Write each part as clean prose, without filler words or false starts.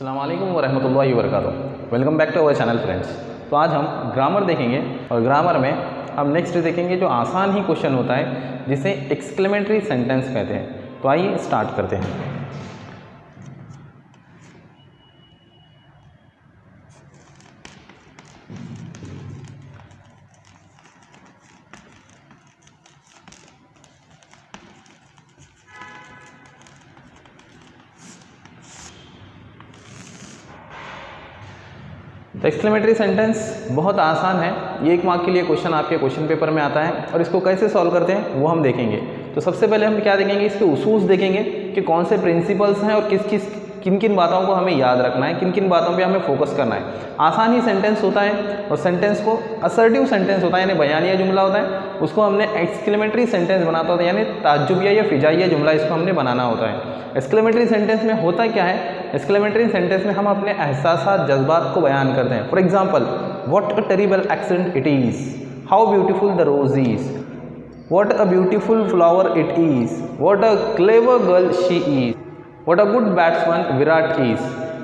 अस्सलाम वालेकुम वरहमतुल्लाहि वबरकातुहू। Welcome back to our channel friends. तो आज हम ग्रामर देखेंगे और ग्रामर में हम नेक्स्ट देखेंगे जो आसान ही क्वेश्चन होता है जिसे एक्सक्लेमेटरी सेंटेंस कहते हैं। तो आइए स्टार्ट करते हैं। तो एक्सक्लेमेटरी सेंटेंस बहुत आसान है। ये 1 मार्क के लिए क्वेश्चन आपके क्वेश्चन पेपर में आता है और इसको कैसे सॉल्व करते हैं वो हम देखेंगे। तो सबसे पहले हम क्या देखेंगे, इसके उसूल देखेंगे कि कौन से प्रिंसिपल्स हैं और किन किन बातों को हमें याद रखना है, किन किन बातों पे हमें फोकस करना है। आसान ही सेंटेंस होता है और सेंटेंस को असर्टिव सेंटेंस होता है यानी बयानिया जुमला होता है, उसको हमने एक्सक्लेमेटरी सेंटेंस बनाता होता है यानी ताज्जुबिया या फिजाइया जुमला इसको हमने बनाना होता है। एक्सक्लेमेटरी सेंटेंस में होता क्या है, एक्सक्लेमेटरी सेंटेंस में हम अपने एहसास जज्बात को बयान करते हैं। For example, what a terrible accident it is, how beautiful the rose is, what a beautiful flower it is, what a clever girl she is, what a good batsman Virat is.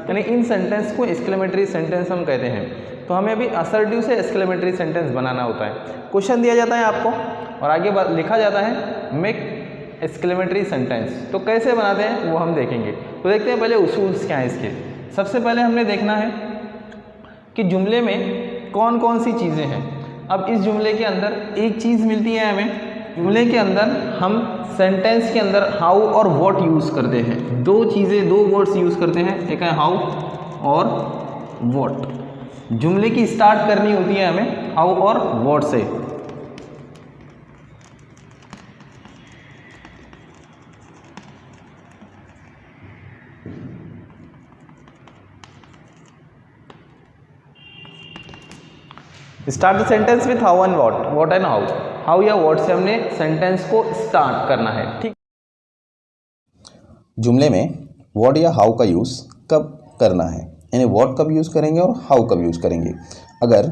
यानी इन सेंटेंस को exclamatory sentence हम कहते हैं। तो हमें अभी assertive से एक्सक्लेमेटरी सेंटेंस बनाना होता है। क्वेश्चन दिया जाता है आपको और आगे लिखा जाता है मेक एक्सक्लेमेटरी सेंटेंस। तो कैसे बनाते हैं वो हम देखेंगे। तो देखते हैं पहले उसूल्स क्या हैं इसके। सबसे पहले हमने देखना है कि जुमले में कौन कौन सी चीज़ें हैं। अब इस जुमले के अंदर एक चीज़ मिलती है हमें, जुमले के अंदर हम सेंटेंस के अंदर हाउ और व्हाट यूज़ करते हैं। दो चीज़ें, दो वर्ड्स यूज़ करते हैं, एक है हाउ और व्हाट। जुमले की स्टार्ट करनी होती है हमें हाउ और व्हाट से। Start the sentence with how and what and how या व्हाट से हमने सेंटेंस को स्टार्ट करना है। ठीक, जुमले में व्हाट या हाउ का यूज़ कब करना है, यानी व्हाट कब यूज़ करेंगे और हाउ कब यूज़ करेंगे। अगर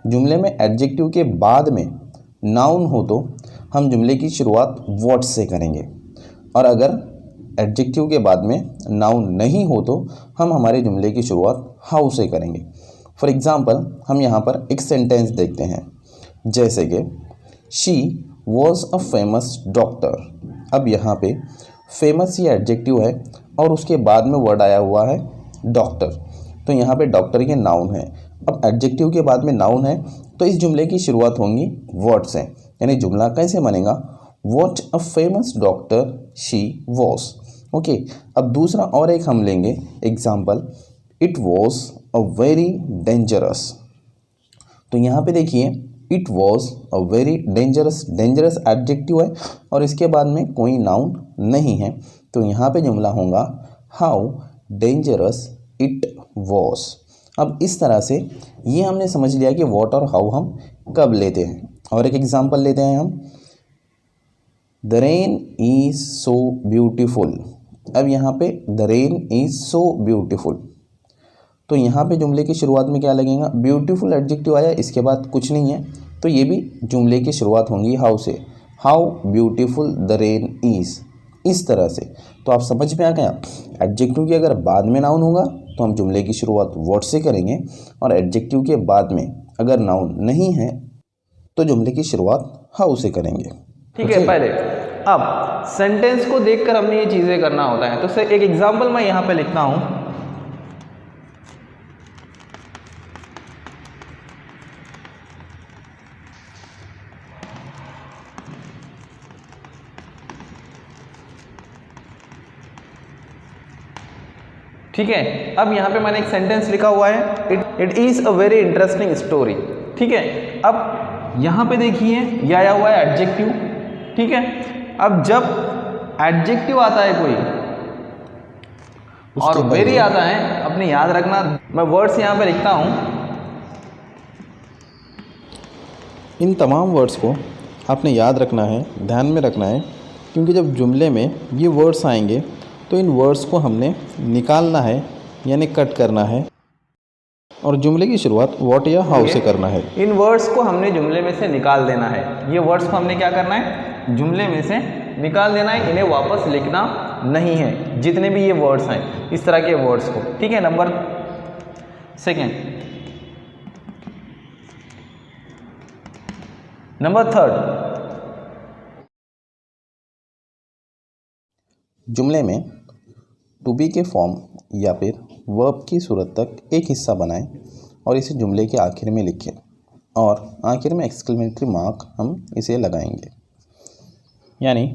जुमले में एडजेक्टिव के बाद में नाउन हो तो हम जुमले की शुरुआत व्हाट से करेंगे, और अगर एडजेक्टिव के बाद में नाउन नहीं हो तो हम हमारे जुमले की शुरुआत हाउ से करेंगे। फॉर एग्ज़ाम्पल, हम यहाँ पर एक सेंटेंस देखते हैं, जैसे कि she was a famous doctor. अब यहाँ पे फेमस ये एडजेक्टिव है और उसके बाद में वर्ड आया हुआ है डॉक्टर, तो यहाँ पे डॉक्टर ये नाउन है। अब एडजेक्टिव के बाद में नाउन है तो इस जुमले की शुरुआत होंगी वर्ड से, यानी जुमला कैसे बनेगा, what a famous doctor she was. Okay, अब दूसरा और एक हम लेंगे example, it was a very dangerous. तो यहाँ पे देखिए it was a very dangerous, dangerous adjective है और इसके बाद में कोई नाउन नहीं है, तो यहाँ पे जुमला होगा हाउ डेंजरस इट वॉज। अब इस तरह से ये हमने समझ लिया कि व्हाट और हाउ हम कब लेते हैं। और एक एग्जांपल लेते हैं हम, the rain is so beautiful. अब यहाँ पे the rain is so beautiful, तो यहाँ पे जुमले की शुरुआत में क्या लगेगा, ब्यूटीफुल एडजेक्टिव आया, इसके बाद कुछ नहीं है, तो ये भी जुमले की शुरुआत होंगी हाउ से, how beautiful the rain is. इस तरह से तो आप समझ में आ गया, एडजेक्टिव के अगर बाद में नाउन होगा तो हम जुमले की शुरुआत व्हाट से करेंगे, और एडजेक्टिव के बाद में अगर नाउन नहीं है तो जुमले की शुरुआत हाउ से करेंगे। ठीक है। पहले अब सेंटेंस को देखकर हमने ये चीज़ें करना होता है। तो एक एग्जाम्पल मैं यहाँ पे लिखता हूँ, ठीक है। अब यहाँ पे मैंने एक सेंटेंस लिखा हुआ है, it is a very interesting story. ठीक है, अब यहाँ पे देखिए ये आया हुआ है एडजेक्टिव। ठीक है, अब जब एडजेक्टिव आता है कोई और वेरी आता है, अपने याद रखना, मैं वर्ड्स यहाँ पे लिखता हूँ, इन तमाम वर्ड्स को आपने याद रखना है, ध्यान में रखना है, क्योंकि जब जुमले में ये वर्ड्स आएंगे तो इन वर्ड्स को हमने निकालना है, यानी कट करना है, और जुमले की शुरुआत व्हाट या हाउ से करना है। इन वर्ड्स को हमने जुमले में से निकाल देना है। ये वर्ड्स को हमने क्या करना है, जुमले में से निकाल देना है, इन्हें वापस लिखना नहीं है, जितने भी ये वर्ड्स हैं इस तरह के वर्ड्स को, ठीक है। Number second. नंबर थर्ड, जुमले में टू बी के फॉर्म या फिर वर्ब की सूरत तक एक हिस्सा बनाएं और इसे जुमले के आखिर में लिखें और आखिर में एक्सक्लेमेटरी मार्क हम इसे लगाएंगे। यानी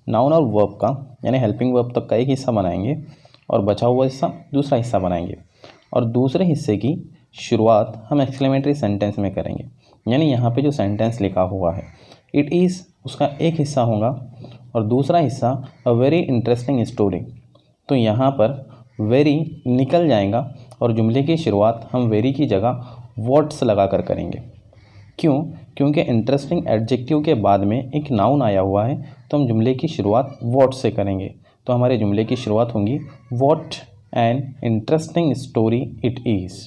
नाउन और वर्ब का यानी हेल्पिंग वर्ब तक का एक हिस्सा बनाएंगे और बचा हुआ हिस्सा दूसरा हिस्सा बनाएंगे और दूसरे हिस्से की शुरुआत हम एक्सक्लेमेटरी सेंटेंस में करेंगे। यानी यहाँ पे जो सेंटेंस लिखा हुआ है इट इज़ उसका एक हिस्सा होगा और दूसरा हिस्सा अ वेरी इंटरेस्टिंग स्टोरी। तो यहाँ पर वेरी निकल जाएगा और जुमले की शुरुआत हम वेरी की जगह व्हाट्स लगा कर करेंगे। क्यों? क्योंकि इंटरेस्टिंग एडजेक्टिव के बाद में एक नाउन आया हुआ है, तो हम जुमले की शुरुआत व्हाट से करेंगे। तो हमारे जुमले की शुरुआत होंगी what an interesting story it is.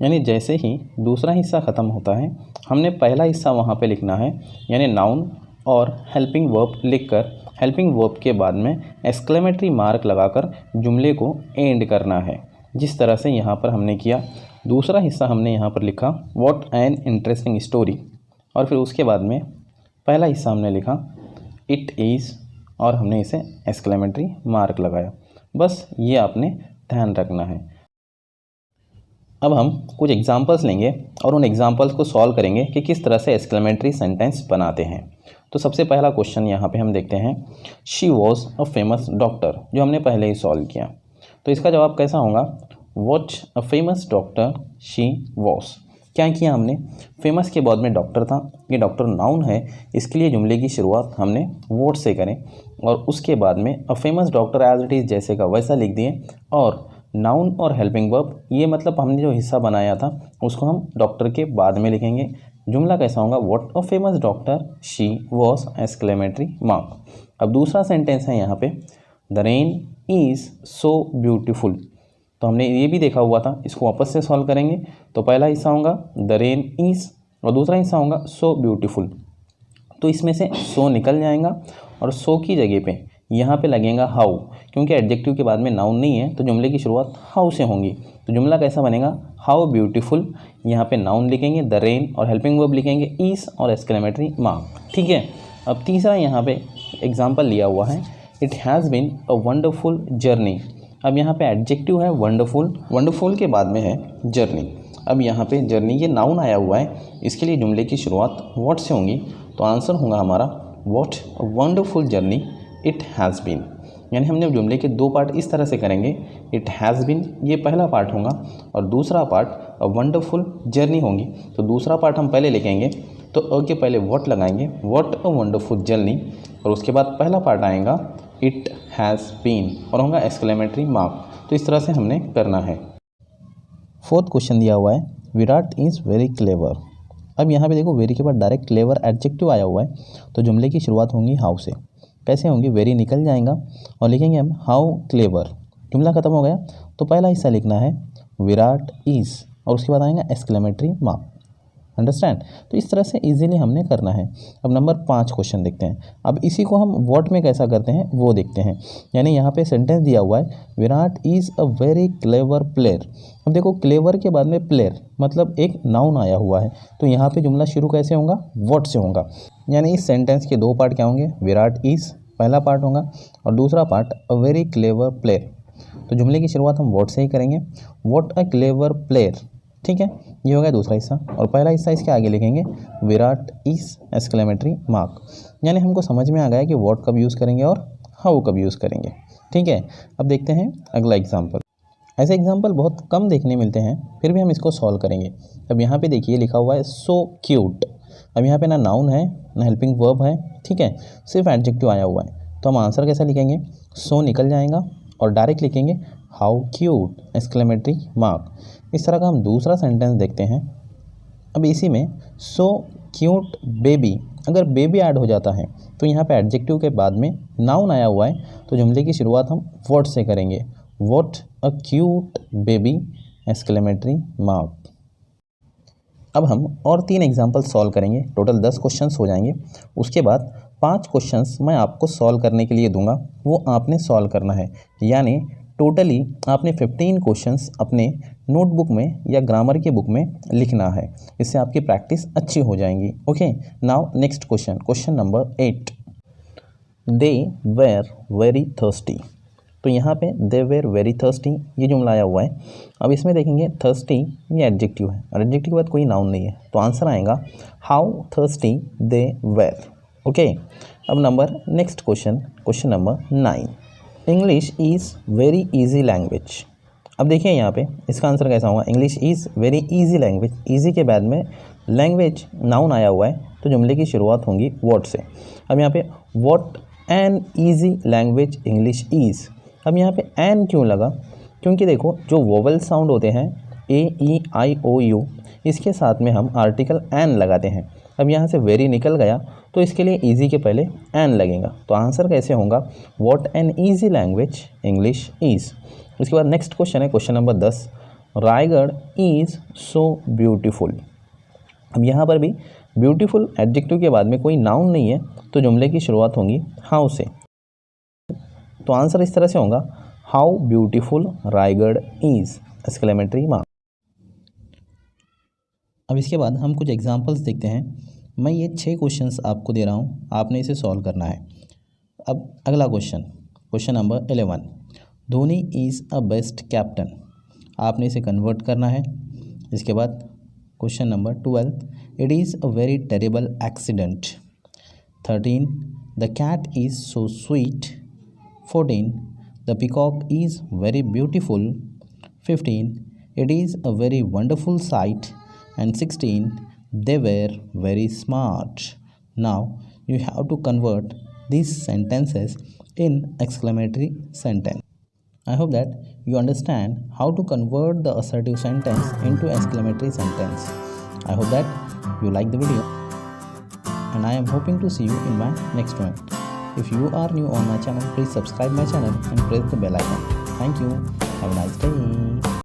यानी जैसे ही दूसरा हिस्सा ख़त्म होता है हमने पहला हिस्सा वहाँ पे लिखना है, यानी नाउन और हेल्पिंग वर्ब लिखकर हेल्पिंग वर्ब के बाद में एक्सक्लेमेटरी मार्क लगाकर जुमले को एंड करना है, जिस तरह से यहाँ पर हमने किया। दूसरा हिस्सा हमने यहाँ पर लिखा व्हाट एन इंटरेस्टिंग स्टोरी और फिर उसके बाद में पहला हिस्सा हमने लिखा इट इज़ और हमने इसे एक्सक्लेमेटरी मार्क लगाया। बस ये आपने ध्यान रखना है। अब हम कुछ एग्जांपल्स लेंगे और उन एग्जांपल्स को सॉल्व करेंगे कि किस तरह से एक्सक्लेमेटरी सेंटेंस बनाते हैं। तो सबसे पहला क्वेश्चन यहाँ पे हम देखते हैं, she was a famous doctor, जो हमने पहले ही सॉल्व किया। तो इसका जवाब कैसा होगा, what a famous doctor she was. क्या किया हमने, फेमस के बाद में डॉक्टर था, ये डॉक्टर नाउन है, इसके लिए जुमले की शुरुआत हमने व्हाट से करें और उसके बाद में a famous doctor as it is जैसे का वैसा लिख दिए और नाउन और हेल्पिंग वर्ब ये मतलब हमने जो हिस्सा बनाया था उसको हम डॉक्टर के बाद में लिखेंगे। जुमला कैसा होगा, what a famous doctor she was exclamatory mark. अब दूसरा सेंटेंस है यहाँ पे, the rain is so beautiful. तो हमने ये भी देखा हुआ था, इसको वापस से सॉल्व करेंगे। तो पहला हिस्सा होगा द रेन इज़ और दूसरा हिस्सा होगा सो ब्यूटीफुल। तो इसमें से सो निकल जाएगा और सो की जगह पे यहाँ पे लगेगा हाउ, क्योंकि एडजेक्टिव के बाद में नाउन नहीं है तो जुमले की शुरुआत हाउ से होंगी। तो जुमला कैसा बनेगा, हाउ ब्यूटीफुल, यहाँ पे नाउन लिखेंगे द रेन और हेल्पिंग वर्ब लिखेंगे ईज और एक्सक्लेमेटरी मार्क, ठीक है। अब तीसरा यहाँ पे एग्जांपल लिया हुआ है, it has been a wonderful journey. अब यहाँ पे एडजेक्टिव है वंडरफुल, वंडरफुल के बाद में है जर्नी। अब यहाँ पे जर्नी ये नाउन आया हुआ है, इसके लिए जुमले की शुरुआत व्हाट से होंगी। तो आंसर होगा हमारा what a wonderful journey it has been. यानी हमने जुमले के दो पार्ट इस तरह से करेंगे, इट हैज़ बीन ये पहला पार्ट होगा और दूसरा पार्ट अ वंडरफुल जर्नी होंगी। तो दूसरा पार्ट हम पहले लिखेंगे, तो अ के पहले व्हाट लगाएंगे, व्हाट अ वंडरफुल जर्नी, और उसके बाद पहला पार्ट आएगा इट हैज़ बीन और होगा एक्सक्लेमेटरी मार्क। तो इस तरह से हमने करना है। फोर्थ क्वेश्चन दिया हुआ है, विराट इज़ वेरी क्लेवर। अब यहाँ पे देखो वेरी के बाद डायरेक्ट क्लेवर एडजेक्टिव आया हुआ है, तो जुमले की शुरुआत होंगी हाउ से। कैसे होंगी, वेरी निकल जाएगा और लिखेंगे हम हाउ क्लेवर। जुमला खत्म हो गया तो पहला हिस्सा लिखना है विराट इज़ और उसके बाद आएगा एक्सक्लेमेटरी मार्क। अंडरस्टैंड। तो इस तरह से इजीली हमने करना है। अब नंबर 5 क्वेश्चन देखते हैं। अब इसी को हम व्हाट में कैसा करते हैं वो देखते हैं। यानी यहाँ पे सेंटेंस दिया हुआ है Virat is a very clever player. अब देखो क्लेवर के बाद में प्लेयर मतलब एक नाउन आया हुआ है, तो यहाँ पे जुमला शुरू कैसे होगा, व्हाट से होगा। यानी इस सेंटेंस के दो पार्ट क्या होंगे, विराट इज़ पहला पार्ट होगा और दूसरा part a very clever player. तो जुमले की शुरुआत हम व्हाट से ही करेंगे, व्हाट अ क्लेवर प्लेयर, ठीक है। ये हो गया दूसरा हिस्सा और पहला हिस्सा इसके आगे लिखेंगे विराट इज़ एक्सक्लेमेटरी मार्क। यानी हमको समझ में आ गया कि व्हाट कब यूज़ करेंगे और हाउ कब यूज़ करेंगे, ठीक है। अब देखते हैं अगला एग्जाम्पल। ऐसे एग्जाम्पल बहुत कम देखने मिलते हैं, फिर भी हम इसको सॉल्व करेंगे। अब यहाँ पे देखिए लिखा हुआ है सो क्यूट। अब यहाँ पे ना नाउन है ना हेल्पिंग वर्ब है, ठीक है, सिर्फ एडजेक्टिव आया हुआ है। तो हम आंसर कैसा लिखेंगे, सो निकल जाएगा और डायरेक्ट लिखेंगे हाउ क्यूट एक्सक्लेमेटरी मार्क। इस तरह का हम दूसरा सेंटेंस देखते हैं। अब इसी में सो क्यूट बेबी, अगर बेबी ऐड हो जाता है तो यहाँ पे एडजेक्टिव के बाद में नाउन आया हुआ है, तो जुमले की शुरुआत हम व्हाट से करेंगे, what a cute baby exclamatory mark. अब हम और 3 एग्जाम्पल सॉल्व करेंगे, टोटल 10 क्वेश्चंस हो जाएंगे। उसके बाद 5 क्वेश्चंस मैं आपको सॉल्व करने के लिए दूंगा, वो आपने सॉल्व करना है। यानी टोटली आपने 15 क्वेश्चंस अपने नोटबुक में या ग्रामर के बुक में लिखना है। इससे आपकी प्रैक्टिस अच्छी हो जाएंगी। Okay, now next question, question number 8। They were very thirsty. तो यहाँ पे दे वेर वेरी थर्स्टी ये जुमला आया हुआ है। अब इसमें देखेंगे थर्स्टी ये एडजेक्टिव है और एडजेक्टिव के बाद कोई नाउन नहीं है, तो आंसर आएगा how thirsty they were. Okay, अब next question, question number 9। English is very easy language. अब देखिए यहाँ पे इसका आंसर कैसा होगा। English is very easy language, easy के बाद में लैंग्वेज नाउन आया हुआ है, तो जुमले की शुरुआत होंगी व्हाट से। अब यहाँ पे what an easy language English is. अब यहाँ पे एन क्यों लगा, क्योंकि देखो जो वोवल साउंड होते हैं ए ई आई ओ यू, इसके साथ में हम आर्टिकल एन लगाते हैं। अब यहाँ से वेरी निकल गया, तो इसके लिए ईजी के पहले एन लगेगा, तो आंसर कैसे होगा what an easy language English is. उसके बाद नेक्स्ट क्वेश्चन है question number 10। Raigarh is so beautiful. अब यहाँ पर भी ब्यूटीफुल एडजेक्टिव के बाद में कोई नाउन नहीं है, तो जुमले की शुरुआत होंगी हाउ से। तो आंसर इस तरह से होगा how beautiful Raigarh is exclamatory mark. अब इसके बाद हम कुछ एग्जांपल्स देखते हैं। मैं ये 6 क्वेश्चंस आपको दे रहा हूँ, आपने इसे सॉल्व करना है। अब अगला question, question number 11। Dhoni is a best captain. आपने इसे कन्वर्ट करना है। इसके बाद question number 12। It is a very terrible accident. 13। The cat is so sweet. 14. The peacock is very beautiful. 15. It is a very wonderful sight. And 16. They were very smart. Now you have to convert these sentences in exclamatory sentence. I hope that you understand how to convert the assertive sentence into exclamatory sentence. I hope that you like the video, and I am hoping to see you in my next one. If you are new on my channel, please subscribe my channel and press the bell icon. Thank you. Have a nice day.